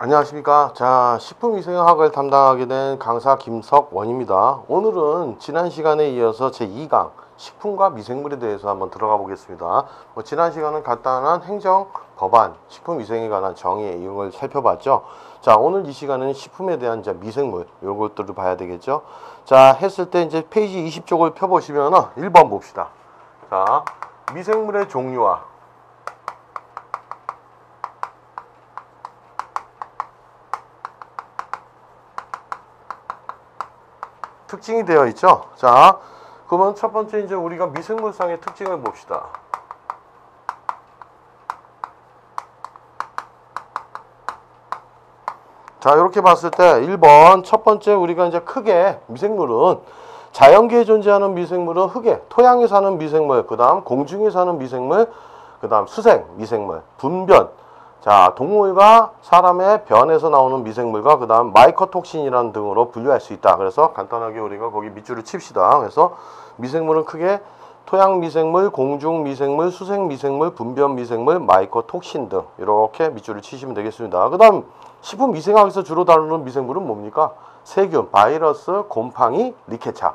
안녕하십니까. 자, 식품위생학을 담당하게 된 강사 김석원입니다. 오늘은 지난 시간에 이어서 제2강 식품과 미생물에 대해서 한번 들어가 보겠습니다. 지난 시간은 간단한 행정, 법안, 식품위생에 관한 정의 이런 걸 살펴봤죠. 자, 오늘 이 시간은 식품에 대한 이제 미생물 이런 것들을 봐야 되겠죠. 자, 했을 때 이제 페이지 20쪽을 펴보시면 1번 봅시다. 자, 미생물의 종류와 특징이 되어 있죠. 자, 그러면 첫 번째 이제 우리가 미생물상의 특징을 봅시다. 자, 이렇게 봤을 때 1번 첫 번째 우리가 이제 크게 미생물은 자연계에 존재하는 미생물은 흙에, 토양에 사는 미생물, 그 다음 공중에 사는 미생물, 그 다음 수생 미생물, 분변, 자, 동물과 사람의 변에서 나오는 미생물과 그 다음 마이코톡신이라는 등으로 분류할 수 있다. 그래서 간단하게 우리가 거기 밑줄을 칩시다. 그래서 미생물은 크게 토양 미생물, 공중 미생물, 수생 미생물, 분변 미생물, 마이코톡신 등 이렇게 밑줄을 치시면 되겠습니다. 그 다음 식품 미생학에서 주로 다루는 미생물은 뭡니까? 세균, 바이러스, 곰팡이, 리케차.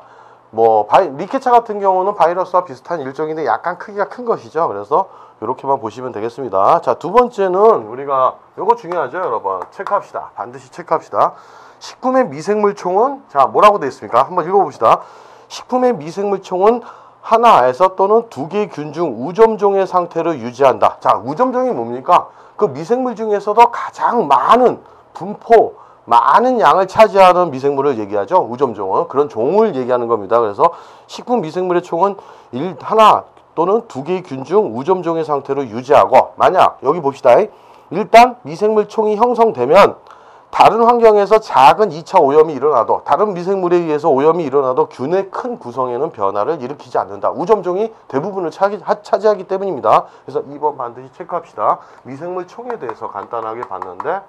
리케차 같은 경우는 바이러스와 비슷한 일종인데 약간 크기가 큰 것이죠. 그래서 이렇게만 보시면 되겠습니다. 자, 두 번째는 우리가 요거 중요하죠, 여러분. 체크합시다. 반드시 체크합시다. 식품의 미생물총은 자, 뭐라고 되어 있습니까? 한번 읽어봅시다. 식품의 미생물총은 하나에서 또는 두 개의 균 중 우점종의 상태를 유지한다. 자, 우점종이 뭡니까? 그 미생물 중에서도 가장 많은 분포, 많은 양을 차지하는 미생물을 얘기하죠. 우점종은. 그런 종을 얘기하는 겁니다. 그래서 식품 미생물의 총은 하나 또는 두 개의 균 중 우점종의 상태로 유지하고, 만약 여기 봅시다. 일단 미생물 총이 형성되면 다른 환경에서 작은 2차 오염이 일어나도, 다른 미생물에 의해서 오염이 일어나도 균의 큰 구성에는 변화를 일으키지 않는다. 우점종이 대부분을 차지하기 때문입니다. 그래서 2번 반드시 체크합시다. 미생물 총에 대해서 간단하게 봤는데,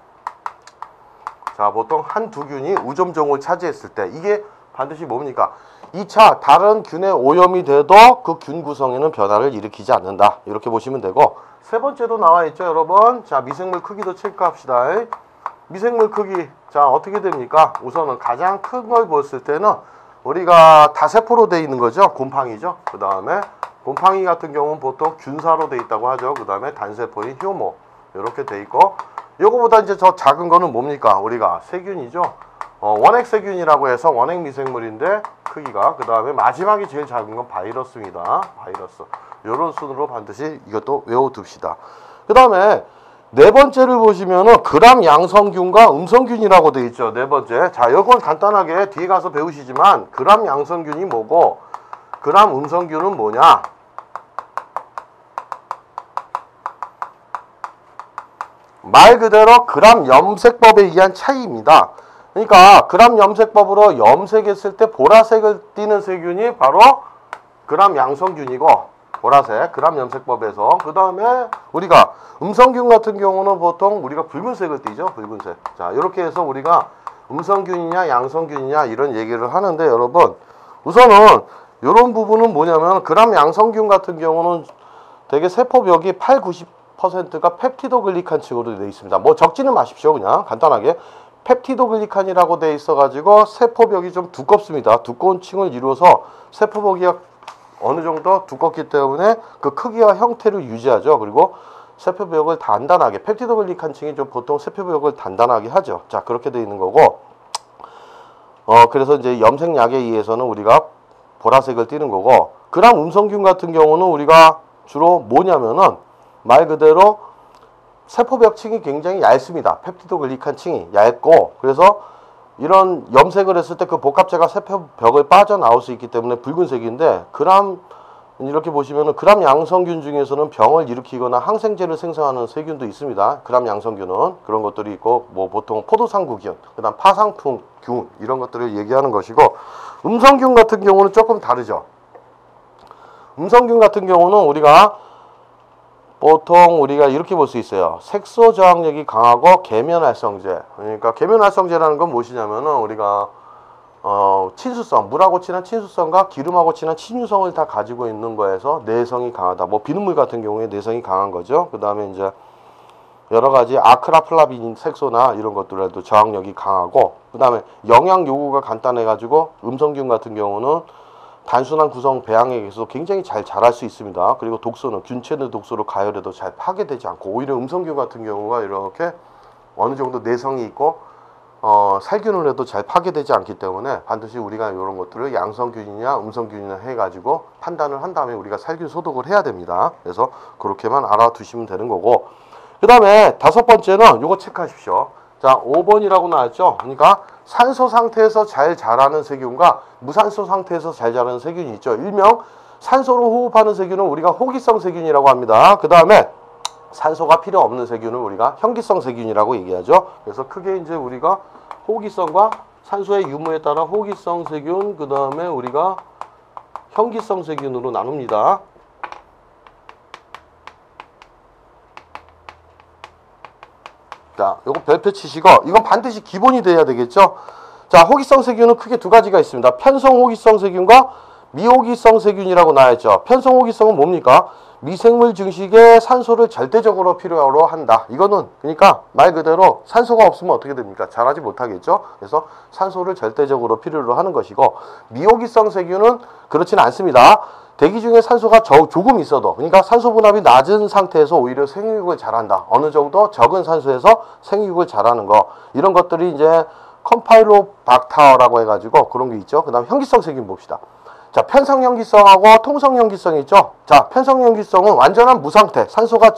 자, 보통 한두 균이 우점종을 차지했을 때 이게 반드시 뭡니까? 2차 다른 균의 오염이 돼도 그 균 구성에는 변화를 일으키지 않는다. 이렇게 보시면 되고, 세 번째도 나와 있죠, 여러분. 자, 미생물 크기도 체크합시다. 미생물 크기, 자, 어떻게 됩니까? 우선은 가장 큰 걸 봤을 때는 우리가 다세포로 되어 있는 거죠. 곰팡이죠. 그 다음에 곰팡이 같은 경우는 보통 균사로 되어 있다고 하죠. 그 다음에 단세포인 효모 이렇게 되어 있고, 요거보다 이제 더 작은 거는 뭡니까? 우리가 세균이죠. 원핵세균이라고 해서 원핵 미생물인데 크기가, 그 다음에 마지막에 제일 작은 건 바이러스입니다. 바이러스. 요런 순으로 반드시 이것도 외워둡시다. 그 다음에 네 번째를 보시면은 그람 양성균과 음성균이라고 되어 있죠. 네 번째. 자, 요건 간단하게 뒤에 가서 배우시지만 그람 양성균이 뭐고 그람 음성균은 뭐냐? 말 그대로 그람 염색법에 의한 차이입니다. 그러니까 그람 염색법으로 염색했을 때 보라색을 띠는 세균이 바로 그람 양성균이고, 보라색 그람 염색법에서. 그 다음에 우리가 음성균 같은 경우는 보통 우리가 붉은색을 띠죠. 붉은색. 자, 이렇게 해서 우리가 음성균이냐 양성균이냐 이런 얘기를 하는데, 여러분 우선은 이런 부분은 뭐냐면 그람 양성균 같은 경우는 되게 세포벽이 80~90%가 펩티도글리칸 층으로 되어 있습니다. 적지는 마십시오. 그냥 간단하게 펩티도글리칸이라고 되어 있어가지고 세포벽이 좀 두껍습니다. 두꺼운 층을 이루어서 세포벽이 어느 정도 두껍기 때문에 그 크기와 형태를 유지하죠. 그리고 세포벽을 단단하게, 펩티도글리칸 층이 좀 보통 세포벽을 단단하게 하죠. 자, 그렇게 되어 있는 거고, 그래서 이제 염색약에 의해서는 우리가 보라색을 띠는 거고, 그람 음성균 같은 경우는 우리가 주로 뭐냐면은 말 그대로 세포벽 층이 굉장히 얇습니다. 펩티도글리칸 층이 얇고, 그래서 이런 염색을 했을 때 그 복합체가 세포벽을 빠져나올 수 있기 때문에 붉은색인데, 이렇게 보시면은 그람 양성균 중에서는 병을 일으키거나 항생제를 생성하는 세균도 있습니다. 그람 양성균은 그런 것들이 있고, 보통 포도상구균, 그 다음 파상풍균 이런 것들을 얘기하는 것이고, 음성균 같은 경우는 조금 다르죠. 음성균 같은 경우는 보통 우리가 이렇게 볼 수 있어요. 색소 저항력이 강하고 계면활성제. 그러니까 계면활성제라는 건 무엇이냐면은 우리가 친수성, 물하고 친한 친수성과 기름하고 친한 친유성을 다 가지고 있는 거에서 내성이 강하다. 비눗물 같은 경우에 내성이 강한 거죠. 그 다음에 이제 여러 가지 아크라플라빈 색소나 이런 것들에도 저항력이 강하고, 그 다음에 영양 요구가 간단해가지고 음성균 같은 경우는 단순한 구성 배양액에서도 굉장히 잘 자랄 수 있습니다. 그리고 독소는 균체의 독소로 가열해도 잘 파괴되지 않고, 오히려 음성균 같은 경우가 이렇게 어느 정도 내성이 있고 살균을 해도 잘 파괴되지 않기 때문에 반드시 우리가 이런 것들을 양성균이냐 음성균이냐 해가지고 판단을 한 다음에 우리가 살균 소독을 해야 됩니다. 그래서 그렇게만 알아두시면 되는 거고, 그 다음에 다섯 번째는 요거 체크하십시오. 자, 5번이라고 나왔죠. 그러니까 산소 상태에서 잘 자라는 세균과 무산소 상태에서 잘 자라는 세균이 있죠. 일명 산소로 호흡하는 세균은 우리가 호기성 세균이라고 합니다. 그 다음에 산소가 필요 없는 세균은 우리가 현기성 세균이라고 얘기하죠. 그래서 크게 이제 우리가 호기성과 산소의 유무에 따라 호기성 세균, 그 다음에 우리가 현기성 세균으로 나눕니다. 자, 요거 별표 치시고, 이건 반드시 기본이 돼야 되겠죠. 자, 호기성 세균은 크게 두 가지가 있습니다. 편성 호기성 세균과 미호기성 세균이라고 나왔죠. 편성 호기성은 뭡니까? 미생물 증식에 산소를 절대적으로 필요로 한다. 이거는 그러니까 말 그대로 산소가 없으면 어떻게 됩니까? 자라지 못하겠죠. 그래서 산소를 절대적으로 필요로 하는 것이고, 미호기성 세균은 그렇지는 않습니다. 대기 중에 산소가 조금 있어도, 그러니까 산소 분압이 낮은 상태에서 오히려 생육을 잘한다. 어느 정도 적은 산소에서 생육을 잘하는 거, 이런 것들이 이제 컴파일로박터라고 해가지고 그런 게 있죠. 그 다음 현기성 세균 봅시다. 자, 편성현기성하고 통성현기성이 있죠. 자, 편성현기성은 완전한 무상태, 산소가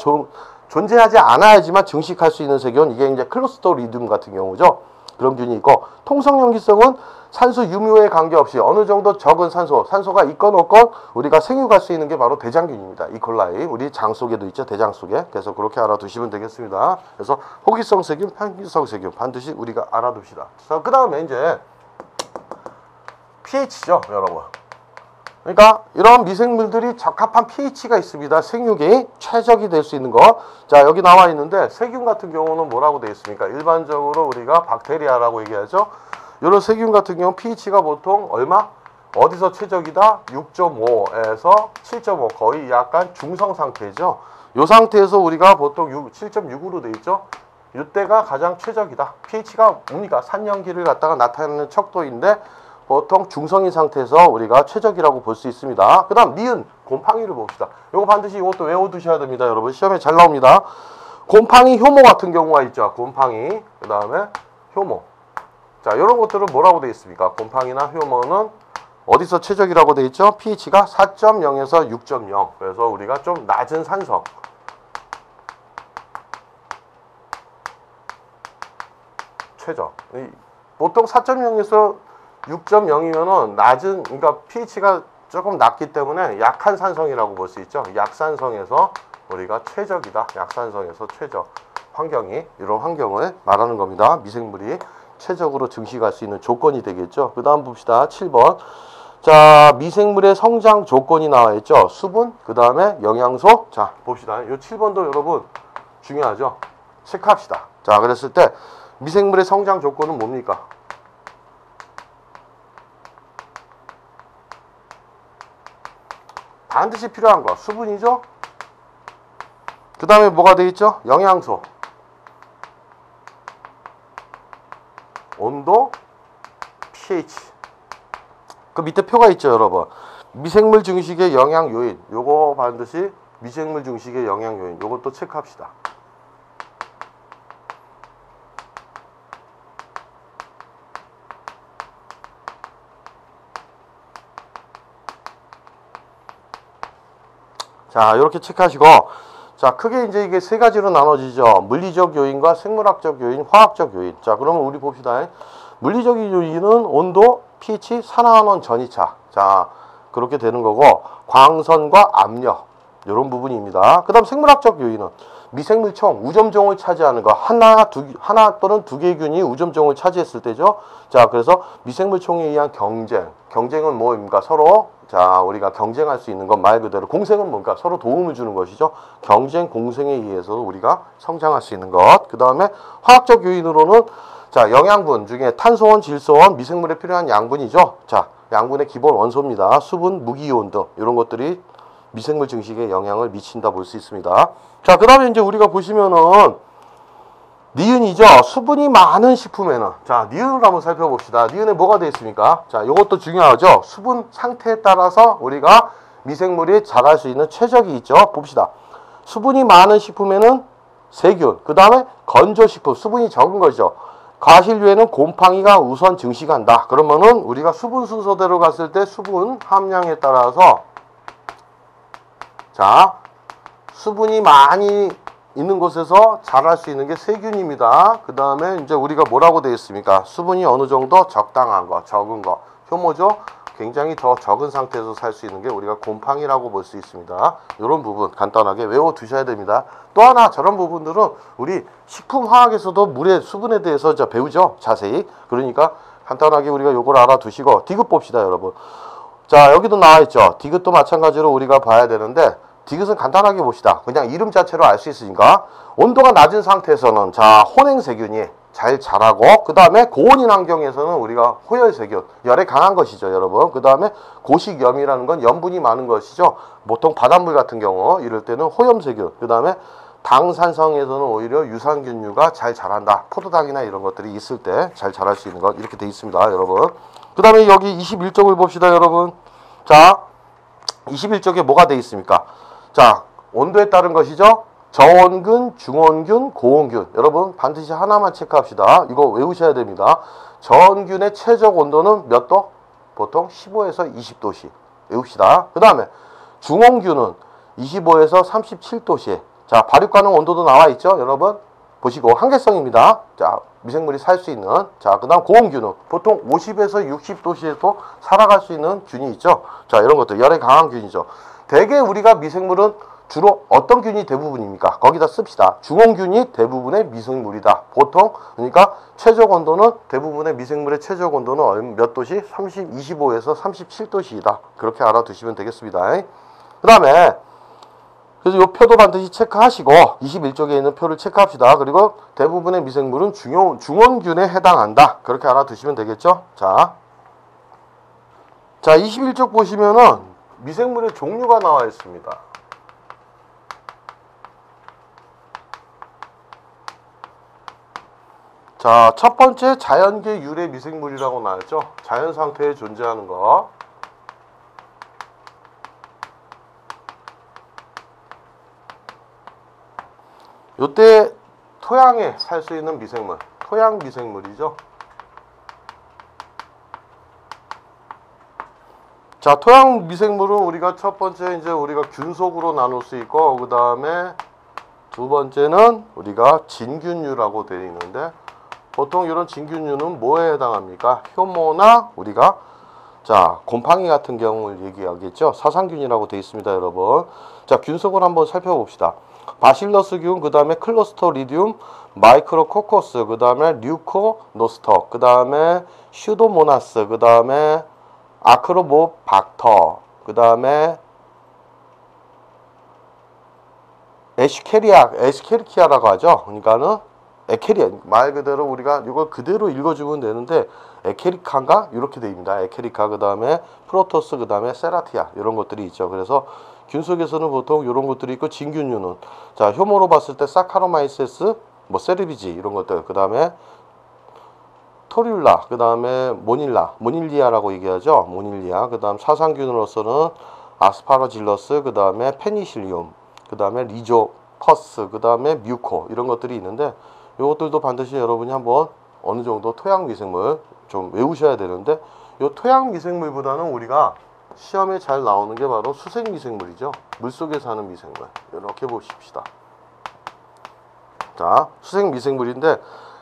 존재하지 않아야지만 증식할 수 있는 세균, 이게 이제 클로스토리듬 같은 경우죠. 그런 균이 있고, 통성현기성은 산소 유무에 관계없이 어느 정도 적은 산소가 있건 없건 우리가 생육할 수 있는 게 바로 대장균입니다. 이콜라이, 우리 장 속에도 있죠. 대장 속에. 그래서 그렇게 알아두시면 되겠습니다. 그래서 호기성 세균, 현기성 세균 반드시 우리가 알아둡시다. 자, 그 다음에 이제 pH죠, 여러분. 그러니까 이런 미생물들이 적합한 pH가 있습니다. 생육이 최적이 될 수 있는 것. 자, 여기 나와 있는데 세균 같은 경우는 뭐라고 되어 있습니까? 일반적으로 우리가 박테리아라고 얘기하죠. 이런 세균 같은 경우 pH가 보통 얼마? 어디서 최적이다? 6.5에서 7.5, 거의 약간 중성 상태죠. 이 상태에서 우리가 보통 7.6으로 돼 있죠. 이때가 가장 최적이다. pH가 뭡니까? 산염기를 갖다가 나타내는 척도인데 보통 중성인 상태에서 우리가 최적이라고 볼 수 있습니다. 그 다음 니은, 곰팡이를 봅시다. 이거 반드시 이것도 외워두셔야 됩니다. 여러분 시험에 잘 나옵니다. 곰팡이, 효모 같은 경우가 있죠. 곰팡이, 그 다음에 효모. 자, 이런 것들은 뭐라고 되어 있습니까? 곰팡이나 효모는 어디서 최적이라고 되어 있죠? pH가 4.0에서 6.0. 그래서 우리가 좀 낮은 산성. 최적. 보통 4.0에서 6.0이면은 낮은, 그러니까 pH가 조금 낮기 때문에 약한 산성이라고 볼 수 있죠. 약산성에서 우리가 최적이다. 약산성에서 최적. 환경이, 이런 환경을 말하는 겁니다. 미생물이 최적으로 증식할 수 있는 조건이 되겠죠. 그 다음 봅시다. 7번. 자, 미생물의 성장 조건이 나와 있죠. 수분, 그 다음에 영양소. 자, 봅시다. 이 7번도 여러분 중요하죠. 체크합시다. 자, 그랬을 때 미생물의 성장 조건은 뭡니까? 반드시 필요한 거 수분이죠. 그 다음에 뭐가 되어 있죠? 영양소. 온도, pH. 그 밑에 표가 있죠, 여러분. 미생물 증식의 영양 요인. 요거 반드시 미생물 증식의 영양 요인. 요것도 체크합시다. 자, 이렇게 체크하시고, 자, 크게 이제 이게 세 가지로 나눠지죠. 물리적 요인과 생물학적 요인, 화학적 요인. 자, 그러면 우리 봅시다. 물리적 요인은 온도, pH, 산화환원 전이차. 자, 그렇게 되는 거고, 광선과 압력. 이런 부분입니다. 그 다음 생물학적 요인은 미생물총, 우점종을 차지하는 거. 하나 또는 두 개의 균이 우점종을 차지했을 때죠. 자, 그래서 미생물총에 의한 경쟁. 경쟁은 뭐입니까? 서로, 자, 우리가 경쟁할 수 있는 건 말 그대로. 공생은 뭔가? 서로 도움을 주는 것이죠. 경쟁, 공생에 의해서 우리가 성장할 수 있는 것. 그 다음에 화학적 요인으로는 자, 영양분 중에 탄소원, 질소원, 미생물에 필요한 양분이죠. 자, 양분의 기본 원소입니다. 수분, 무기이온 등 이런 것들이 미생물 증식에 영향을 미친다 볼 수 있습니다. 자, 그 다음에 이제 우리가 보시면은 니은이죠. 수분이 많은 식품에는, 자, 니은을 한번 살펴봅시다. 니은에 뭐가 되어 있습니까? 자, 이것도 중요하죠. 수분 상태에 따라서 우리가 미생물이 자랄 수 있는 최적이 있죠. 봅시다. 수분이 많은 식품에는 세균, 그 다음에 건조식품, 수분이 적은 거죠. 과실류에는 곰팡이가 우선 증식한다. 그러면은 우리가 수분 순서대로 갔을 때 수분 함량에 따라서, 자, 수분이 많이 있는 곳에서 자랄 수 있는 게 세균입니다. 그 다음에 이제 우리가 뭐라고 되어 있습니까? 수분이 어느 정도 적당한 거, 적은 거. 효모죠? 굉장히 더 적은 상태에서 살 수 있는 게 우리가 곰팡이라고 볼 수 있습니다. 이런 부분 간단하게 외워두셔야 됩니다. 또 하나, 저런 부분들은 우리 식품화학에서도 물의 수분에 대해서 배우죠. 자세히. 그러니까 간단하게 우리가 요걸 알아두시고 디귿 봅시다, 여러분. 자, 여기도 나와 있죠. 디귿도 마찬가지로 우리가 봐야 되는데, 디귿은 간단하게 봅시다. 그냥 이름 자체로 알 수 있으니까. 온도가 낮은 상태에서는, 자, 혼행세균이 잘 자라고, 그 다음에 고온인 환경에서는 우리가 호열세균, 열에 강한 것이죠, 여러분. 그 다음에 고식염이라는 건 염분이 많은 것이죠. 보통 바닷물 같은 경우 이럴 때는 호염세균, 그 다음에 당산성에서는 오히려 유산균류가 잘 자란다. 포도당이나 이런 것들이 있을 때 잘 자랄 수 있는 것, 이렇게 돼 있습니다, 여러분. 그 다음에 여기 21쪽을 봅시다, 여러분. 자, 21쪽에 뭐가 돼 있습니까? 자, 온도에 따른 것이죠. 저온균, 중온균, 고온균. 여러분 반드시 하나만 체크합시다. 이거 외우셔야 됩니다. 저온균의 최적 온도는 몇 도? 보통 15에서 20도씨. 외웁시다. 그 다음에 중온균은 25에서 37도씨. 자, 발육 가능 온도도 나와 있죠. 여러분 보시고 한계성입니다. 자, 미생물이 살 수 있는. 자, 그 다음 고온균은 보통 50에서 60도씨에도 살아갈 수 있는 균이 있죠. 자, 이런 것들 열에 강한 균이죠. 대개 우리가 미생물은 주로 어떤 균이 대부분입니까? 거기다 씁시다. 중온균이 대부분의 미생물이다. 보통 그러니까 최적 온도는, 대부분의 미생물의 최적 온도는 몇 도씨? 25에서 37도씨이다. 그렇게 알아두시면 되겠습니다. 그 다음에 그래서 이 표도 반드시 체크하시고 21쪽에 있는 표를 체크합시다. 그리고 대부분의 미생물은 중온균에 해당한다. 그렇게 알아두시면 되겠죠. 자, 21쪽 보시면은 미생물의 종류가 나와 있습니다. 자, 첫 번째 자연계 유래 미생물이라고 나왔죠. 자연 상태에 존재하는 거. 요때 토양에 살 수 있는 미생물, 토양 미생물이죠. 자, 토양 미생물은 우리가 첫 번째 이제 우리가 균속으로 나눌 수 있고, 그 다음에 두 번째는 우리가 진균류라고 되어 있는데, 보통 이런 진균류는 뭐에 해당합니까? 효모나 우리가, 자, 곰팡이 같은 경우를 얘기하겠죠. 사상균이라고 되어 있습니다, 여러분. 자, 균속을 한번 살펴봅시다. 바실러스균, 그 다음에 클로스토리디움, 마이크로코커스, 그 다음에 류코노스터, 그 다음에 슈도모나스, 그 다음에 아크로모박터, 그 다음에 에시케리키아라고 하죠. 그러니까는 에케리아, 말 그대로 우리가 이걸 그대로 읽어주면 되는데 에케리카인가? 이렇게 됩니다. 에케리카, 그 다음에 프로토스, 그 다음에 세라티아, 이런 것들이 있죠. 그래서 균속에서는 보통 이런 것들이 있고, 진균류는, 자, 효모로 봤을 때 사카로마이세스, 뭐 세르비지 이런 것들, 그 다음에 토릴라, 그 다음에 모닐리아라고 얘기하죠. 모닐리아, 그 다음 사상균으로서는 아스파라질러스, 그 다음에 페니실리움, 그 다음에 리조퍼스, 그 다음에 뮤코, 이런 것들이 있는데, 이것들도 반드시 여러분이 한번 어느 정도 토양 미생물 좀 외우셔야 되는데, 이 토양 미생물보다는 우리가 시험에 잘 나오는 게 바로 수생 미생물이죠. 물속에 사는 미생물. 이렇게 보십시다. 자, 수생 미생물인데,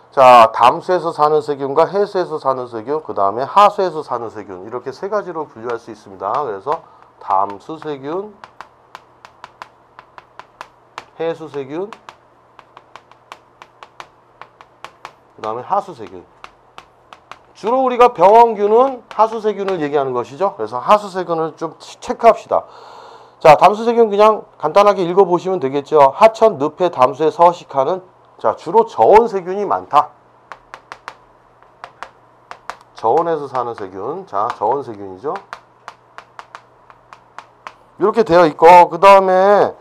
자, 담수에서 사는 세균과 해수에서 사는 세균, 그 다음에 하수에서 사는 세균, 이렇게 세 가지로 분류할 수 있습니다. 그래서 담수세균, 해수세균, 그 다음에 하수세균. 주로 우리가 병원균은 하수세균을 얘기하는 것이죠. 그래서 하수세균을 좀 체크합시다. 자, 담수세균 그냥 간단하게 읽어보시면 되겠죠. 하천, 늪에, 담수에 서식하는, 자, 주로 저온세균이 많다. 저온에서 사는 세균. 자, 저온세균이죠. 이렇게 되어 있고, 그 다음에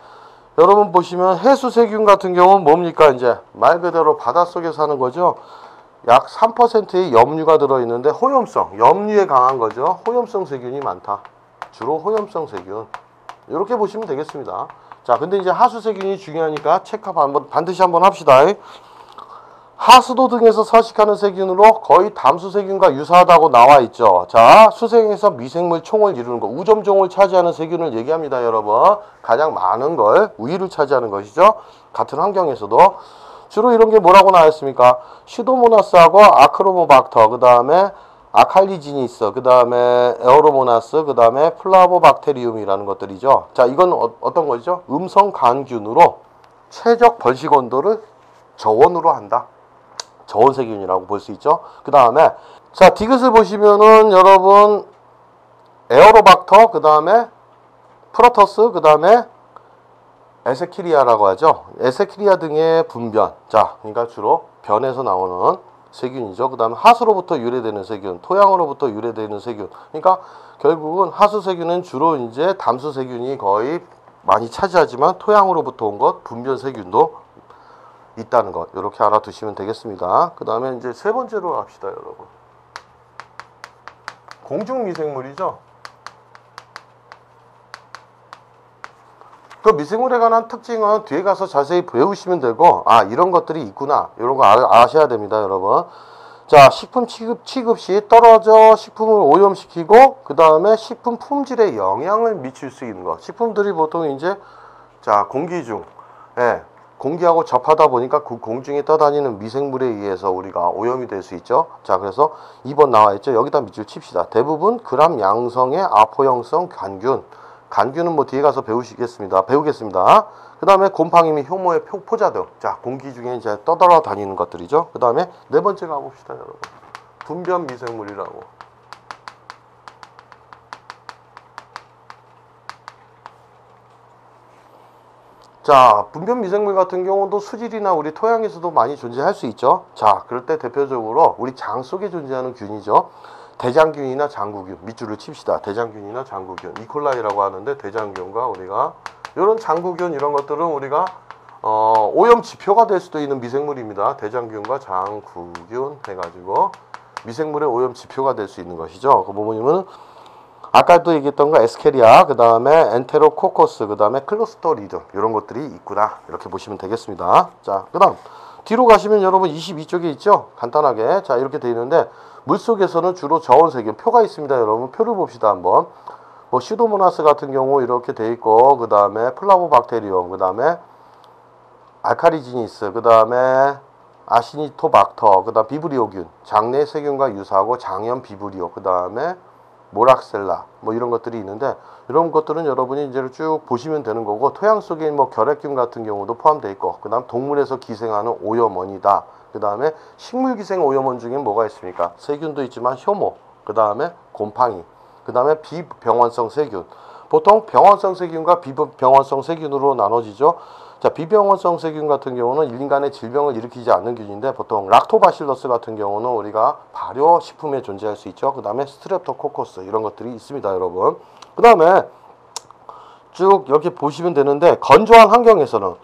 여러분 보시면 해수세균 같은 경우는 뭡니까? 이제 말 그대로 바닷속에 사는 거죠. 약 3%의 염류가 들어있는데 호염성, 염류에 강한 거죠. 호염성 세균이 많다. 주로 호염성 세균. 이렇게 보시면 되겠습니다. 자, 근데 이제 하수세균이 중요하니까 체크업 반드시 한번 합시다. 하수도 등에서 서식하는 세균으로 거의 담수세균과 유사하다고 나와 있죠. 자, 수생에서 미생물 총을 이루는 거, 우점종을 차지하는 세균을 얘기합니다, 여러분. 가장 많은 걸, 우위를 차지하는 것이죠. 같은 환경에서도. 주로 이런 게 뭐라고 나와 있습니까? 시도모나스하고 아크로모박터, 그 다음에 아칼리지니스, 그 다음에 에어로모나스, 그 다음에 플라보박테리움이라는 것들이죠. 자, 이건 어떤 거죠? 음성 간균으로 최적 번식 온도를 저온으로 한다. 저온세균이라고 볼 수 있죠. 그 다음에 자, 디귿을 보시면은 여러분 에어로박터, 그 다음에 프로토스, 그 다음에 에세키리아라고 하죠. 에세키리아 등의 분변. 자, 그러니까 주로 변에서 나오는 세균이죠. 그 다음에 하수로부터 유래되는 세균, 토양으로부터 유래되는 세균. 그러니까 결국은 하수세균은 주로 이제 담수세균이 거의 많이 차지하지만 토양으로부터 온 것, 분변 세균도 있다는 것. 이렇게 알아두시면 되겠습니다. 그 다음에 이제 세 번째로 합시다, 여러분. 공중미생물이죠. 그 미생물에 관한 특징은 뒤에 가서 자세히 배우시면 되고, 아, 이런 것들이 있구나. 이런 거 아셔야 됩니다, 여러분. 자, 식품 취급 시 떨어져 식품을 오염시키고, 그 다음에 식품 품질에 영향을 미칠 수 있는 것. 식품들이 보통 이제, 자, 공기 중, 예, 공기하고 접하다 보니까 그 공중에 떠다니는 미생물에 의해서 우리가 오염이 될 수 있죠. 자, 그래서 2번 나와 있죠. 여기다 밑줄 칩시다. 대부분 그람 양성의 아포형성 간균. 간균은 뭐 뒤에 가서 배우겠습니다. 그 다음에 곰팡이 및 효모의 포자 등. 자, 공기 중에 이제 떠돌아 다니는 것들이죠. 그 다음에 네 번째 가봅시다, 여러분. 분변 미생물이라고. 자, 분변 미생물 같은 경우도 수질이나 우리 토양에서도 많이 존재할 수 있죠. 자, 그럴 때 대표적으로 우리 장 속에 존재하는 균이죠. 대장균이나 장구균, 밑줄을 칩시다. 대장균이나 장구균, 이콜라이라고 하는데 대장균과 우리가 이런 장구균 이런 것들은 우리가 오염 지표가 될 수도 있는 미생물입니다. 대장균과 장구균 해가지고 미생물의 오염 지표가 될 수 있는 것이죠. 그 부분이면 아까도 얘기했던 거 에스케리아, 그 다음에 엔테로코커스, 그 다음에 클로스토리듬 이런 것들이 있구나. 이렇게 보시면 되겠습니다. 자, 그 다음 뒤로 가시면 여러분 22쪽에 있죠. 간단하게 자 이렇게 되어 있는데 물속에서는 주로 저온세균 표가 있습니다. 여러분 표를 봅시다 한번. 뭐 시도모나스 같은 경우 이렇게 되어 있고, 그 다음에 플라보박테리움, 그 다음에 알카리지니스, 그 다음에 아시니토박터, 그 다음 비브리오균, 장내 세균과 유사하고 장염 비브리오, 그 다음에 모락셀라 뭐 이런 것들이 있는데, 이런 것들은 여러분이 이제 쭉 보시면 되는 거고, 토양 속에 뭐 결핵균 같은 경우도 포함되어 있고, 그 다음 동물에서 기생하는 오염원이다. 그 다음에 식물 기생 오염원 중에 뭐가 있습니까? 세균도 있지만 효모, 그 다음에 곰팡이, 그 다음에 비병원성 세균. 보통 병원성 세균과 비병원성 세균으로 나눠지죠. 자, 비병원성 세균 같은 경우는 인간의 질병을 일으키지 않는 균인데, 보통 락토바실러스 같은 경우는 우리가 발효 식품에 존재할 수 있죠. 그 다음에 스트랩토코커스 이런 것들이 있습니다, 여러분. 그 다음에 쭉 이렇게 보시면 되는데, 건조한 환경에서는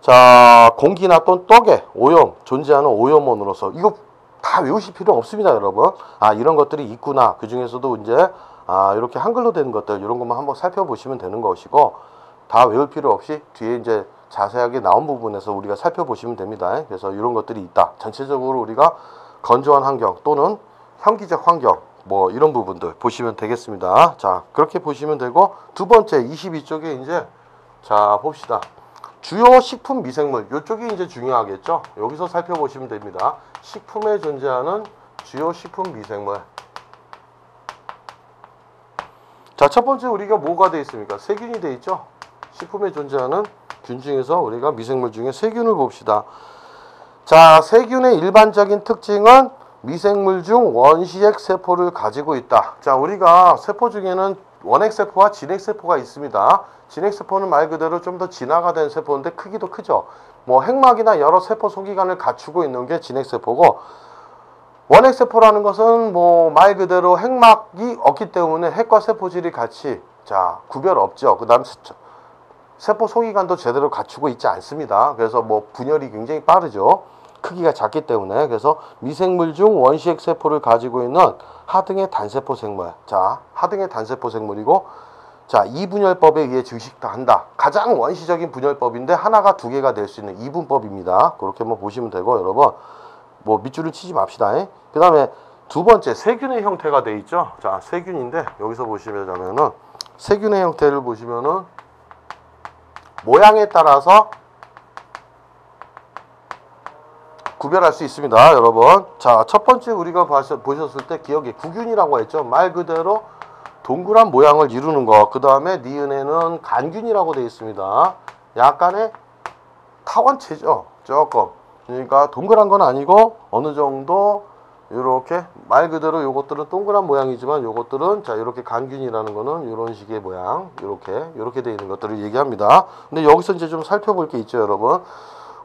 자, 공기나 또는 떡에 오염, 존재하는 오염원으로서 이거 다 외우실 필요 없습니다, 여러분. 아, 이런 것들이 있구나. 그 중에서도 이제 이렇게 한글로 된 것들 이런 것만 한번 살펴보시면 되는 것이고, 다 외울 필요 없이 뒤에 이제 자세하게 나온 부분에서 우리가 살펴보시면 됩니다. 그래서 이런 것들이 있다. 전체적으로 우리가 건조한 환경 또는 현기적 환경 뭐 이런 부분들 보시면 되겠습니다. 자, 그렇게 보시면 되고, 두 번째 22쪽에 이제 자 봅시다. 주요 식품 미생물, 이쪽이 이제 중요하겠죠. 여기서 살펴보시면 됩니다. 식품에 존재하는 주요 식품 미생물. 자, 첫 번째 우리가 뭐가 되어 있습니까? 세균이 되어 있죠. 식품에 존재하는 균 중에서 우리가 미생물 중에 세균을 봅시다. 자, 세균의 일반적인 특징은 미생물 중 원시핵 세포를 가지고 있다. 자, 우리가 세포 중에는 원핵세포와 진핵세포가 있습니다. 진핵세포는 말 그대로 좀 더 진화가 된 세포인데 크기도 크죠. 뭐 핵막이나 여러 세포 소기관을 갖추고 있는 게 진핵세포고, 원핵세포라는 것은 뭐 말 그대로 핵막이 없기 때문에 핵과 세포질이 같이 자 구별 없죠. 그 다음 세포 소기관도 제대로 갖추고 있지 않습니다. 그래서 뭐 분열이 굉장히 빠르죠. 크기가 작기 때문에. 그래서 미생물 중 원시핵 세포를 가지고 있는 하등의 단세포 생물. 자, 하등의 단세포 생물이고, 자, 이분열법에 의해 증식한다. 가장 원시적인 분열법인데 하나가 두 개가 될 수 있는 이분법입니다. 그렇게 한번 보시면 되고, 여러분 뭐 밑줄을 치지 맙시다. 그 다음에 두 번째 세균의 형태가 돼 있죠. 자, 세균인데 여기서 보시면은 세균의 형태를 보시면은 모양에 따라서 구별할 수 있습니다, 여러분. 자, 첫 번째 우리가 보셨을 때 기억에 구균이라고 했죠. 말 그대로 동그란 모양을 이루는 거. 그 다음에 니은에는 간균이라고 되어 있습니다. 약간의 타원체죠, 조금. 그러니까 동그란 건 아니고 어느 정도 이렇게 말 그대로 요것들은 동그란 모양이지만 요것들은 자, 이렇게 간균이라는 거는 이런 식의 모양, 이렇게 되어 있는 것들을 얘기합니다. 근데 여기서 이제 좀 살펴볼 게 있죠, 여러분.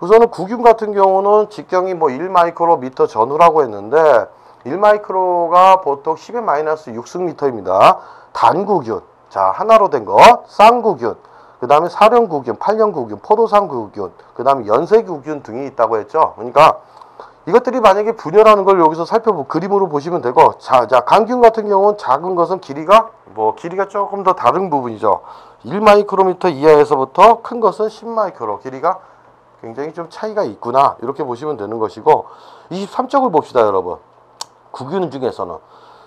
우선은 구균 같은 경우는 직경이 뭐 1마이크로미터 전후라고 했는데 1마이크로가 보통 10의 마이너스 6승미터입니다. 단구균, 자, 하나로 된 거, 쌍구균, 그 다음에 사령구균, 팔령구균, 포도상구균, 그 다음에 연세구균 등이 있다고 했죠. 그러니까 이것들이 만약에 분열하는 걸 여기서 그림으로 보시면 되고, 자, 간균 같은 경우는 작은 것은 길이가 조금 더 다른 부분이죠. 1마이크로미터 이하에서부터 큰 것은 10마이크로, 길이가 굉장히 좀 차이가 있구나, 이렇게 보시면 되는 것이고, 23쪽을 봅시다, 여러분. 구균 중에서는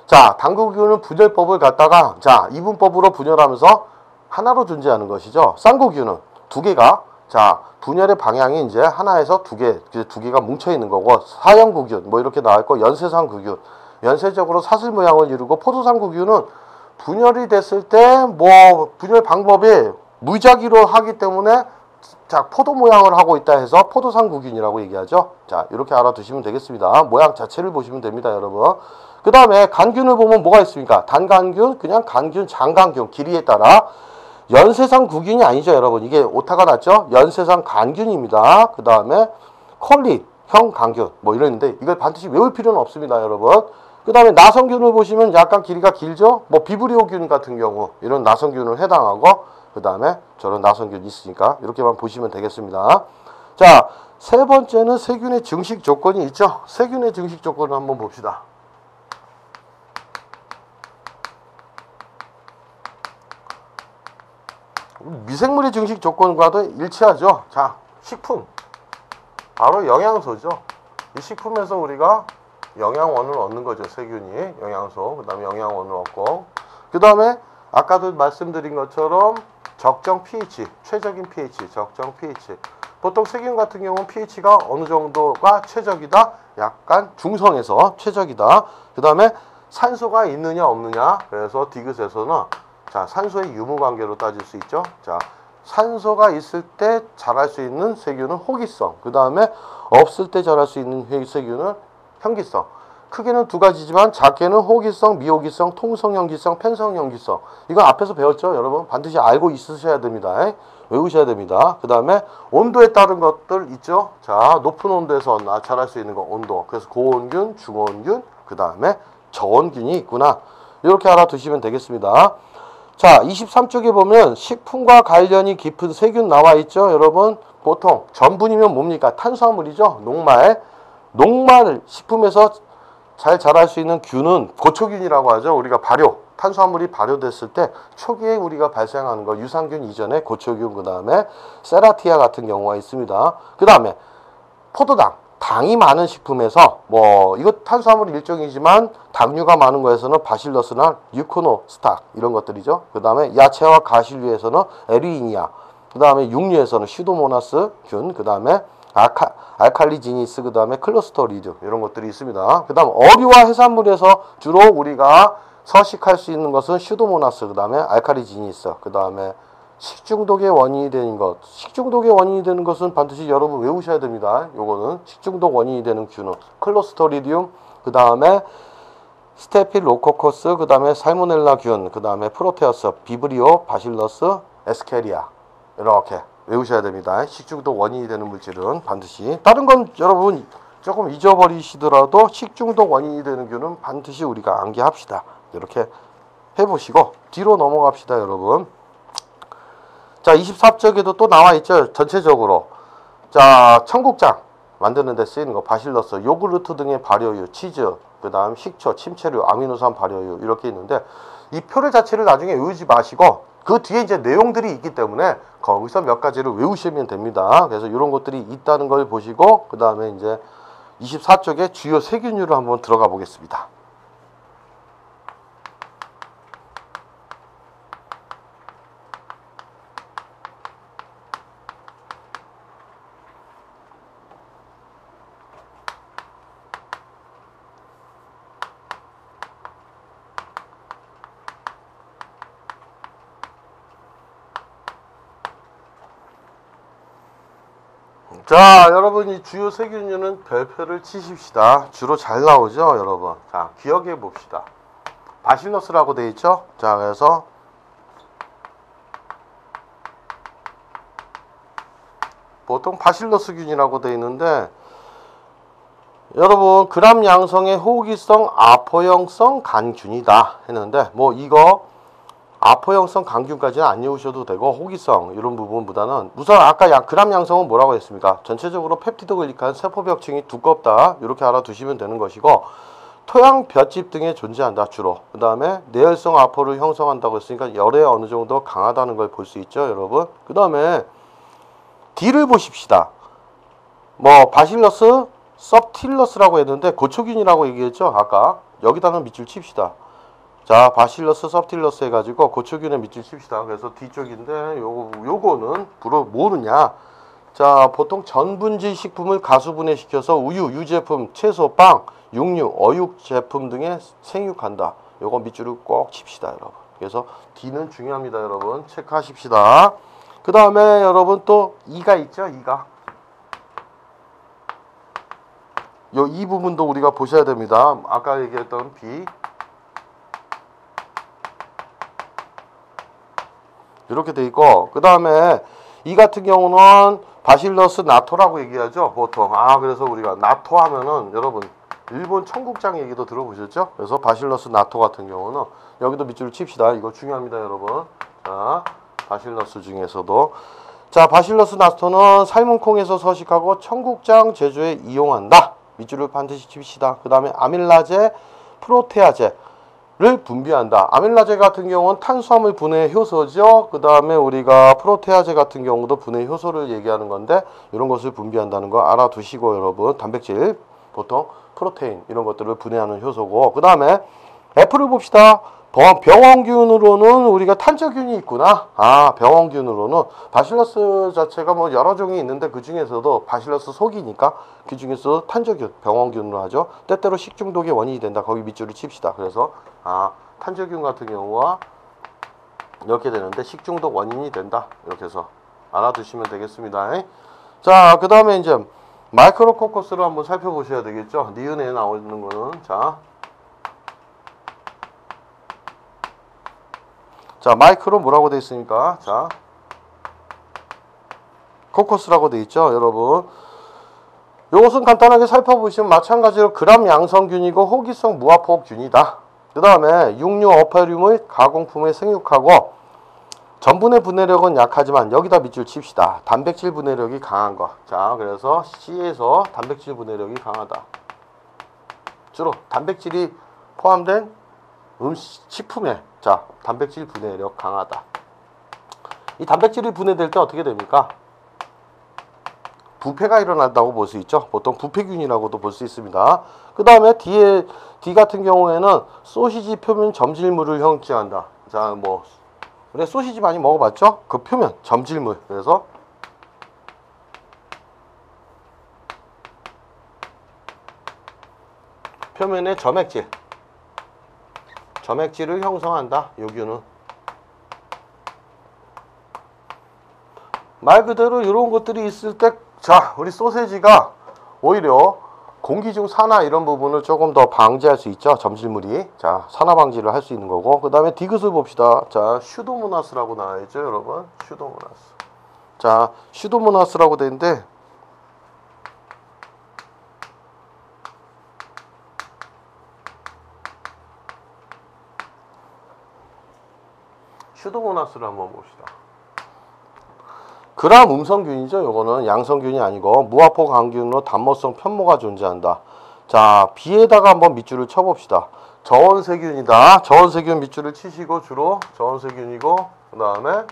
자, 단구균은 분열법을 갖다가 자, 이분법으로 분열하면서 하나로 존재하는 것이죠. 쌍구균은 두 개가 자, 분열의 방향이 이제 하나에서 두 개가 뭉쳐 있는 거고, 사형구균 뭐 이렇게 나와 있고, 연쇄상구균 연쇄적으로 사슬 모양을 이루고, 포도상구균은 분열이 됐을 때 뭐 분열 방법이 무작위로 하기 때문에 자, 포도 모양을 하고 있다 해서 포도상구균이라고 얘기하죠. 자, 이렇게 알아두시면 되겠습니다. 모양 자체를 보시면 됩니다, 여러분. 그 다음에 간균을 보면 뭐가 있습니까? 단간균, 그냥 간균, 장간균, 길이에 따라. 연쇄상구균이 아니죠, 여러분. 이게 오타가 났죠? 연쇄상간균입니다. 그 다음에 콜릿형 간균 뭐 이러는데 이걸 반드시 외울 필요는 없습니다, 여러분. 그 다음에 나성균을 보시면 약간 길이가 길죠? 뭐 비브리오균 같은 경우 이런 나성균을 해당하고, 그 다음에 저런 나성균이 있으니까 이렇게만 보시면 되겠습니다. 자, 세 번째는 세균의 증식 조건이 있죠. 세균의 증식 조건을 한번 봅시다. 미생물의 증식 조건과도 일치하죠. 자, 식품, 바로 영양소죠. 이 식품에서 우리가 영양원을 얻는 거죠. 세균이 영양소, 그 다음에 영양원을 얻고, 그 다음에 아까도 말씀드린 것처럼 적정 pH, 최적인 pH, 적정 pH. 보통 세균 같은 경우는 pH가 어느 정도가 최적이다? 약간 중성에서 최적이다. 그 다음에 산소가 있느냐 없느냐. 그래서 디귿에서는 자, 산소의 유무 관계로 따질 수 있죠. 자, 산소가 있을 때 자랄 수 있는 세균은 호기성, 그 다음에 없을 때 자랄 수 있는 세균은 현기성. 크게는 두 가지지만 작게는 호기성, 미호기성, 통성현기성, 편성현기성. 이건 앞에서 배웠죠, 여러분. 반드시 알고 있으셔야 됩니다. 외우셔야 됩니다. 그 다음에 온도에 따른 것들 있죠. 자, 높은 온도에서 자랄 수 있는 거 온도. 그래서 고온균, 중온균, 그 다음에 저온균이 있구나. 이렇게 알아두시면 되겠습니다. 자, 23쪽에 보면 식품과 관련이 깊은 세균 나와 있죠, 여러분. 보통 전분이면 뭡니까? 탄수화물이죠. 녹말 식품에서 잘 자랄 수 있는 균은 고초균이라고 하죠. 우리가 탄수화물이 발효됐을 때 초기에 우리가 발생하는 거, 유산균 이전에 고초균, 그 다음에 세라티아 같은 경우가 있습니다. 그 다음에 포도당, 당이 많은 식품에서 뭐 이거 탄수화물 일종이지만 당류가 많은 거에서는 바실러스나 유코노스탁 이런 것들이죠. 그 다음에 야채와 가실류에서는 에리이니아, 그 다음에 육류에서는 슈도모나스균, 그 다음에 알칼리지니스, 그 다음에 클로스토리듐 이런 것들이 있습니다. 그 다음 어류와 해산물에서 주로 우리가 서식할 수 있는 것은 슈도모나스, 그 다음에 알칼리지니스, 그 다음에 식중독의 원인이 되는 것. 식중독의 원인이 되는 것은 반드시 여러분 외우셔야 됩니다. 요거는 식중독 원인이 되는 균은 클로스토리디움, 그 다음에 스테필로코커스, 그 다음에 살모넬라균, 그 다음에 프로테어스, 비브리오, 바실러스, 에스케리아. 이렇게 외우셔야 됩니다. 식중독 원인이 되는 물질은 반드시. 다른 건 여러분 조금 잊어버리시더라도 식중독 원인이 되는 균은 반드시 우리가 암기합시다. 이렇게 해보시고 뒤로 넘어갑시다, 여러분. 자, 24쪽에도 또 나와 있죠. 전체적으로. 자, 청국장 만드는 데 쓰이는 거, 바실러스, 요구르트 등의 발효유, 치즈, 그 다음 식초, 침체류, 아미노산 발효유 이렇게 있는데 이 표를 자체를 나중에 외우지 마시고 그 뒤에 이제 내용들이 있기 때문에 거기서 몇 가지를 외우시면 됩니다. 그래서 이런 것들이 있다는 걸 보시고 그 다음에 이제 24쪽에 주요 세균류를 한번 들어가 보겠습니다. 자, 여러분 이 주요 세균류는 별표를 치십시다. 주로 잘 나오죠, 여러분. 자, 기억해 봅시다. 바실러스라고 되어 있죠. 자, 그래서 보통 바실러스균이라고 되어 있는데 여러분 그람 양성의 호기성 아포형성 간균이다 했는데 뭐 이거 아포형성 간균까지는 안 외우셔도 되고 호기성 이런 부분보다는 우선 아까 그람 양성은 뭐라고 했습니까? 전체적으로 펩티드 글리칸 세포벽층이 두껍다 이렇게 알아두시면 되는 것이고 토양 볏짚 등에 존재한다 주로. 그 다음에 내열성 아포를 형성한다고 했으니까 열에 어느 정도 강하다는 걸 볼 수 있죠 여러분. 그 다음에 D를 보십시다. 뭐 바실러스 섭틸러스라고 했는데 고초균이라고 얘기했죠 아까. 여기다는 밑줄 칩시다. 자, 바실러스 섭틸러스 해가지고 고초균에 밑줄 칩시다. 그래서 뒤쪽인데 요거는 주로 뭐느냐. 자, 보통 전분질 식품을 가수분해시켜서 우유, 유제품, 채소, 빵, 육류, 어육 제품 등에 생육한다. 요거 밑줄을 꼭 칩시다 여러분. 그래서 D는 중요합니다 여러분. 체크하십시다. 그 다음에 여러분 또 E가 있죠. E가 이 부분도 우리가 보셔야 됩니다. 아까 얘기했던 B 이렇게 돼 있고 그 다음에 이 같은 경우는 바실러스 나토라고 얘기하죠 보통. 그래서 우리가 나토 하면은 여러분 일본 청국장 얘기도 들어보셨죠? 그래서 바실러스 나토 같은 경우는 여기도 밑줄을 칩시다. 이거 중요합니다 여러분. 자, 바실러스 중에서도 자, 바실러스 나토는 삶은 콩에서 서식하고 청국장 제조에 이용한다. 밑줄을 반드시 칩시다. 그 다음에 아밀라제, 프로테아제 를 분비한다. 아밀라제 같은 경우는 탄수화물 분해 효소죠. 그 다음에 우리가 프로테아제 같은 경우도 분해 효소를 얘기하는 건데 이런 것을 분비한다는 거 알아두시고 여러분 단백질 보통 프로테인 이런 것들을 분해하는 효소고 그 다음에 F를 봅시다. 병원균으로는 우리가 탄저균이 있구나. 병원균으로는 바실러스 자체가 뭐 여러 종이 있는데 그 중에서도 바실러스 속이니까 그 중에서 탄저균, 병원균으로 하죠. 때때로 식중독의 원인이 된다. 거기 밑줄을 칩시다. 그래서 탄저균 같은 경우와 이렇게 되는데 식중독 원인이 된다. 이렇게 해서 알아두시면 되겠습니다. 자, 그 다음에 이제 마이크로코커스를 한번 살펴보셔야 되겠죠. 니은에 나오는 거는 자, 마이크로 뭐라고 되어 있습니까? 자, 코커스라고 되어 있죠, 여러분. 이것은 간단하게 살펴보시면 마찬가지로 그람 양성균이고 호기성 무화포균이다. 그 다음에 육류 어패류의 가공품에 생육하고 전분의 분해력은 약하지만 여기다 밑줄 칩시다. 단백질 분해력이 강한 거. 자, 그래서 C에서 단백질 분해력이 강하다. 주로 단백질이 포함된 식품에 자, 단백질 분해력 강하다. 이 단백질이 분해될 때 어떻게 됩니까? 부패가 일어난다고 볼 수 있죠. 보통 부패균이라고도 볼 수 있습니다. 그 다음에 D 같은 경우에는 소시지 표면 점질물을 형성한다. 자, 뭐 우리 소시지 많이 먹어봤죠? 그 표면 점질물. 그래서 표면에 점액질을 형성한다. 요균은 말 그대로 이런 것들이 있을 때 자, 우리 소세지가 오히려 공기 중 산화 이런 부분을 조금 더 방지할 수 있죠. 점질물이. 자, 산화 방지를 할 수 있는 거고. 그 다음에 디귿을 봅시다. 자, 슈도모나스라고 나와있죠, 여러분. 슈도모나스. 자, 슈도모나스라고 되어 있는데 슈도모나스를 한번 봅시다. 그람 음성균이죠. 요거는 양성균이 아니고 무화포 강균으로 단모성 편모가 존재한다. 자, B에다가 한번 밑줄을 쳐봅시다. 저온세균이다. 저온세균 밑줄을 치시고 주로 저온세균이고 그 다음에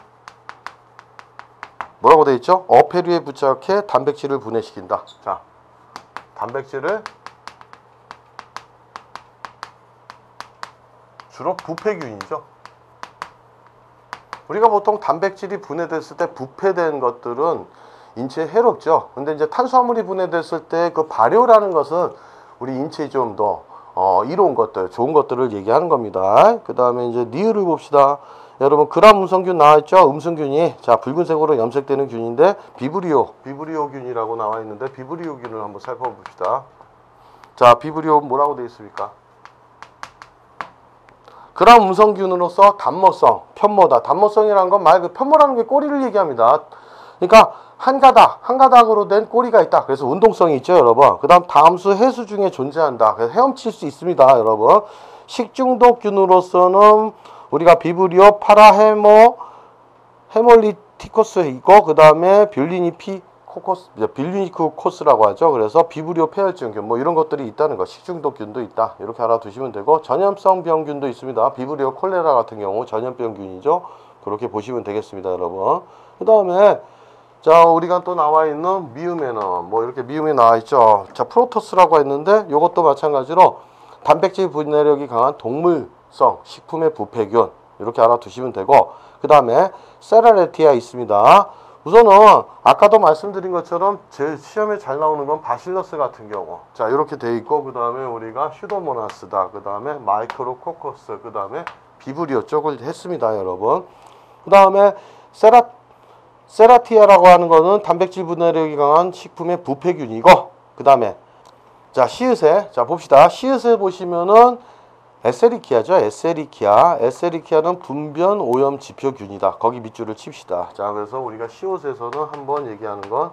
뭐라고 되어 있죠? 어패류에 부착해 단백질을 분해시킨다. 자, 단백질을 주로 부패균이죠. 우리가 보통 단백질이 분해됐을 때 부패된 것들은 인체에 해롭죠. 근데 이제 탄수화물이 분해됐을 때 그 발효라는 것은 우리 인체에 좀 더 이로운 것들, 좋은 것들을 얘기하는 겁니다. 그 다음에 이제 니을을 봅시다. 여러분 그람 음성균 나와있죠? 음성균이 자 붉은색으로 염색되는 균인데 비브리오균이라고 나와 있는데 비브리오균을 한번 살펴봅시다. 자 비브리오 뭐라고 되어 있습니까? 그람 음성균으로서 단모성, 편모다. 단모성이라는 건 말 그 편모라는 게 꼬리를 얘기합니다. 그러니까 한 가닥으로 된 꼬리가 있다. 그래서 운동성이 있죠, 여러분. 그 다음 다함수 해수 중에 존재한다. 그래서 헤엄칠 수 있습니다, 여러분. 식중독균으로서는 우리가 비브리오, 헤몰리티코스 있고 그 다음에 빌리니코코스라고 하죠. 그래서 비브리오 폐혈증균 뭐 이런 것들이 있다는 거. 식중독균도 있다. 이렇게 알아두시면 되고 전염성 병균도 있습니다. 비브리오 콜레라 같은 경우 전염병균이죠. 그렇게 보시면 되겠습니다, 여러분. 그 다음에 자 우리가 또 나와 있는 미음에는 뭐 이렇게 미음이 나와 있죠. 자 프로토스라고 했는데 이것도 마찬가지로 단백질 분해력이 강한 동물성 식품의 부패균 이렇게 알아두시면 되고 그 다음에 세라레티아 있습니다. 우선은 아까도 말씀드린 것처럼 제 시험에 잘 나오는 건 바실러스 같은 경우 자 이렇게 돼 있고 그 다음에 우리가 슈도모나스다 그 다음에 마이크로코커스 그 다음에 비브리오 쪽을 했습니다, 여러분. 그 다음에 세라티아라고 하는 거는 단백질 분해력이 강한 식품의 부패균이고 그 다음에 자 시읒에 자 봅시다. 시읒에 보시면은 에세리키아죠. 에세리키아는 분변 오염 지표균이다. 거기 밑줄을 칩시다. 자 그래서 우리가 시옷에서는 한번 얘기하는 건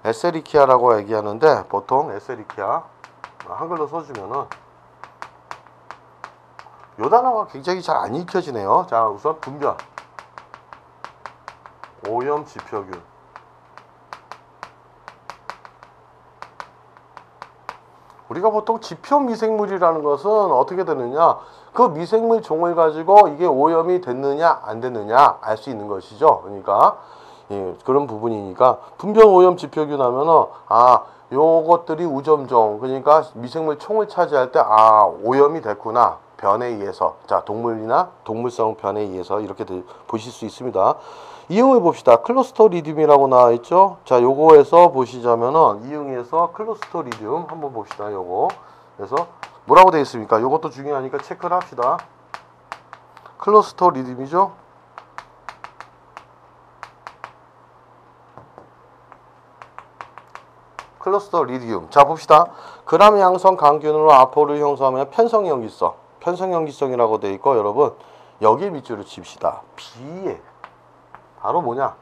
에세리키아라고 얘기하는데 보통 에세리키아 한글로 써주면은 요 단어가 굉장히 잘 안 읽혀지네요. 자 우선 분변 오염 지표균 우리가 보통 지표 미생물이라는 것은 어떻게 되느냐 그 미생물 종을 가지고 이게 오염이 됐느냐 안 됐느냐 알 수 있는 것이죠. 그러니까 예, 그런 부분이니까 분변 오염 지표균 하면은 요것들이 우점종 그러니까 미생물 총을 차지할 때 오염이 됐구나 변에 의해서 자 동물이나 동물성 변에 의해서 이렇게 보실 수 있습니다. 이응을 봅시다. 클로스토리듐이라고 나와 있죠. 자 요거에서 보시자면은 이응에서 클로스토리듐 한번 봅시다. 요거 그래서 뭐라고 되어 있습니까? 요것도 중요하니까 체크를 합시다. 클로스토리듐이죠. 클로스토리듐 자 봅시다. 그람 양성 강균으로 아포를 형성하면 편성연기성이라고 되어 있고 여러분 여기 밑줄을 칩시다. B에 바로 뭐냐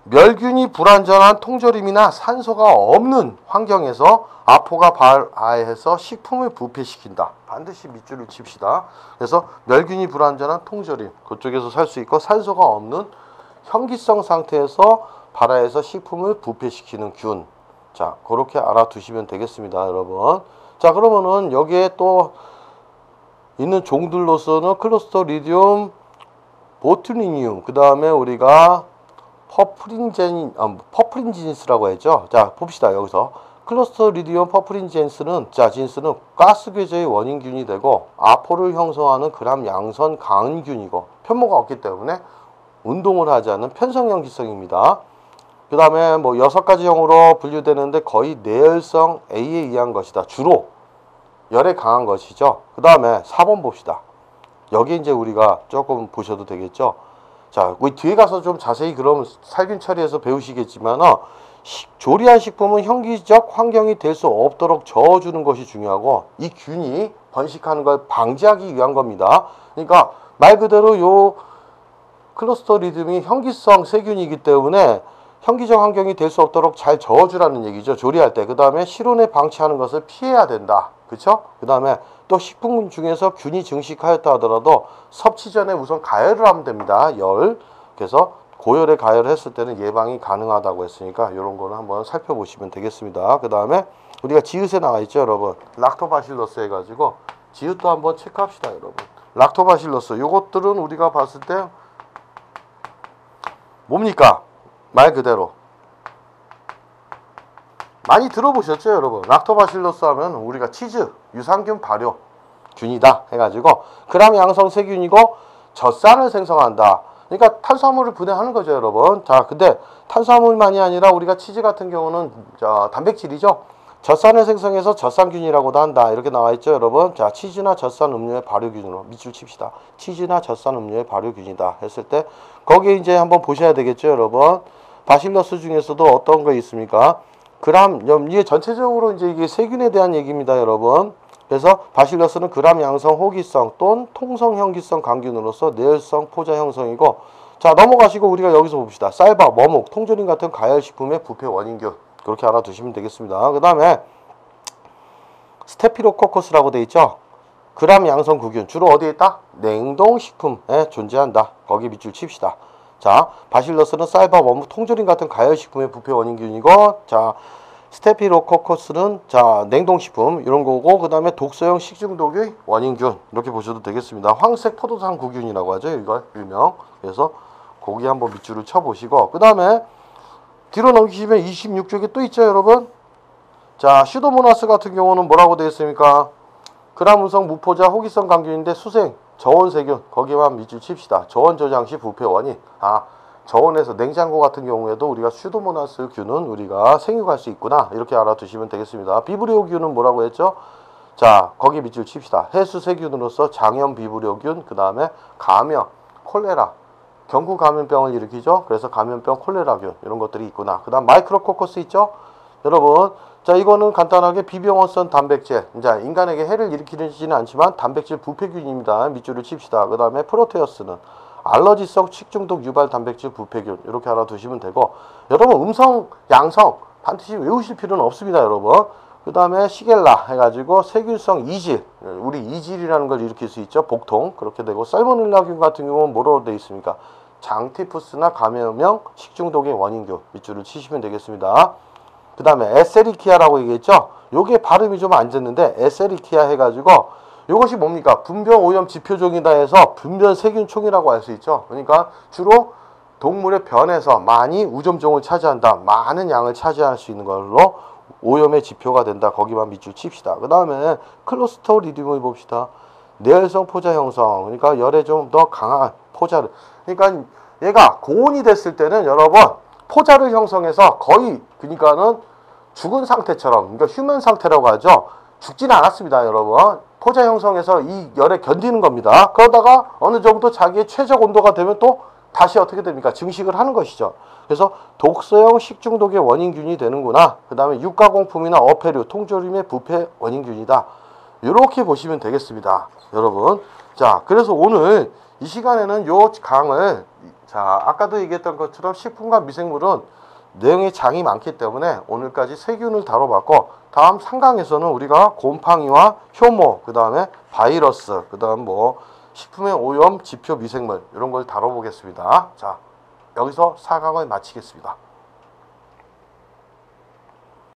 멸균이 불완전한 통조림이나 산소가 없는 환경에서 아포가 발화해서 식품을 부패시킨다. 반드시 밑줄을 칩시다. 그래서 멸균이 불완전한 통조림 그쪽에서 살 수 있고 산소가 없는 현기성 상태에서 발화해서 식품을 부패시키는 균. 자 그렇게 알아두시면 되겠습니다, 여러분. 자 그러면은 여기에 또 있는 종들로서는 클로스토리듐 보투리늄 그 다음에 우리가 퍼프린진스라고 했죠. 자 봅시다. 여기서 클로스토리듐 퍼프린진스는 자 진스는 가스 궤제의 원인균이 되고 아포를 형성하는 그람 양선 강균이고 편모가 없기 때문에 운동을 하지 않는 편성연기성입니다. 그 다음에 뭐 6가지형으로 분류되는데 거의 내열성 A에 의한 것이다. 주로 열에 강한 것이죠. 그 다음에 4번 봅시다. 여기 이제 우리가 조금 보셔도 되겠죠. 자, 우리 뒤에 가서 좀 자세히 그럼 살균 처리해서 배우시겠지만 조리한 식품은 현기적 환경이 될 수 없도록 저어주는 것이 중요하고 이 균이 번식하는 걸 방지하기 위한 겁니다. 그러니까 말 그대로 요 클로스토리듐이 현기성 세균이기 때문에 현기적 환경이 될 수 없도록 잘 저어주라는 얘기죠. 조리할 때. 그 다음에 실온에 방치하는 것을 피해야 된다. 그쵸? 그 다음에 또 식품 중에서 균이 증식하였다 하더라도 섭취 전에 우선 가열을 하면 됩니다. 그래서 고열에 가열했을 때는 예방이 가능하다고 했으니까 이런 거는 한번 살펴보시면 되겠습니다. 그 다음에 우리가 지읒에 나와 있죠, 여러분. 락토바실러스 해가지고 지읒도 한번 체크합시다, 여러분. 락토바실러스 요것들은 우리가 봤을 때 뭡니까? 말 그대로 많이 들어보셨죠, 여러분? 락토바실러스 하면 우리가 치즈, 유산균 발효 균이다 해가지고 그람 양성 세균이고 젖산을 생성한다. 그러니까 탄수화물을 분해하는 거죠, 여러분. 자, 근데 탄수화물만이 아니라 우리가 치즈 같은 경우는 단백질이죠. 젖산을 생성해서 젖산균이라고도 한다. 이렇게 나와 있죠, 여러분. 자, 치즈나 젖산 음료의 발효균으로 밑줄 칩시다. 치즈나 젖산 음료의 발효균이다 했을 때 거기에 이제 한번 보셔야 되겠죠, 여러분. 바실러스 중에서도 어떤 거 있습니까? 이게 전체적으로 이제 이게 세균에 대한 얘기입니다, 여러분. 그래서 바실러스는 그람 양성 호기성 또는 통성 형기성 강균으로서 내열성 포자 형성이고, 자, 넘어가시고 우리가 여기서 봅시다. 쌀밥, 어묵, 통조림 같은 가열식품의 부패 원인균. 그렇게 알아두시면 되겠습니다. 그 다음에 스테피로코커스라고 돼 있죠. 그람 양성 구균 주로 어디에 있다? 냉동식품에 존재한다. 거기 밑줄 칩시다. 자, 바실러스는 쌀밥, 어묵, 통조림 같은 가열식품의 부패 원인균이고, 자, 스테피로코커스는 자 냉동식품 이런 거고, 그 다음에 독소형 식중독의 원인균 이렇게 보셔도 되겠습니다. 황색 포도당 구균이라고 하죠, 이거 일명. 그래서 거기 한번 밑줄을 쳐보시고, 그 다음에 뒤로 넘기시면 26쪽에 또 있죠, 여러분. 자, 슈도모나스 같은 경우는 뭐라고 되어 있습니까? 그람운성 무포자 호기성 강균인데 수생 저온세균 거기만 밑줄 칩시다. 저온 저장 시 부패 원인. 저온에서 냉장고 같은 경우에도 우리가 슈도모나스 균은 우리가 생육할 수 있구나, 이렇게 알아두시면 되겠습니다. 비브리오균은 뭐라고 했죠? 자, 거기 밑줄 칩시다. 해수세균으로서 장염 비브리오균, 그 다음에 감염, 콜레라, 경구 감염병을 일으키죠. 그래서 감염병 콜레라균 이런 것들이 있구나. 그 다음 마이크로코커스 있죠, 여러분. 자, 이거는 간단하게 비병원성 단백질, 자, 인간에게 해를 일으키지는 않지만 단백질 부패균입니다. 밑줄을 칩시다. 그 다음에 프로테어스는 알러지성 식중독 유발 단백질 부패균, 이렇게 알아두시면 되고, 여러분 음성, 양성 반드시 외우실 필요는 없습니다, 여러분. 그 다음에 시겔라 해가지고 세균성 이질, 우리 이질이라는 걸 일으킬 수 있죠, 복통. 그렇게 되고, 살모넬라균 같은 경우는 뭐로 되어 있습니까? 장티푸스나 감염형 식중독의 원인균, 밑줄을 치시면 되겠습니다. 그 다음에 에세리키아라고 얘기했죠. 요게 발음이 좀 안 졌는데 에세리키아 해가지고 요것이 뭡니까? 분변 오염 지표종이다 해서 분변 세균총이라고 할 수 있죠. 그러니까 주로 동물의 변에서 많이 우점종을 차지한다, 많은 양을 차지할 수 있는 걸로 오염의 지표가 된다. 거기만 밑줄 칩시다. 그 다음에 클로스토리디움을 봅시다. 내열성 포자 형성, 그러니까 열에 좀 더 강한 포자를, 그러니까 얘가 고온이 됐을 때는 여러분 포자를 형성해서 거의, 그러니까는 죽은 상태처럼, 그러니까 휴면 상태라고 하죠. 죽지는 않았습니다, 여러분. 포자 형성해서 이 열에 견디는 겁니다. 그러다가 어느 정도 자기의 최적 온도가 되면 또 다시 어떻게 됩니까? 증식을 하는 것이죠. 그래서 독소형 식중독의 원인균이 되는구나. 그 다음에 육가공품이나 어패류, 통조림의 부패 원인균이다. 이렇게 보시면 되겠습니다, 여러분. 자, 그래서 오늘 이 시간에는 요 강을, 자, 아까도 얘기했던 것처럼 식품과 미생물은 내용의 장이 많기 때문에 오늘까지 세균을 다뤄봤고, 다음 3강에서는 우리가 곰팡이와 효모, 그 다음에 바이러스, 그 다음 뭐 식품의 오염 지표 미생물 이런 걸 다뤄보겠습니다. 자, 여기서 4강을 마치겠습니다.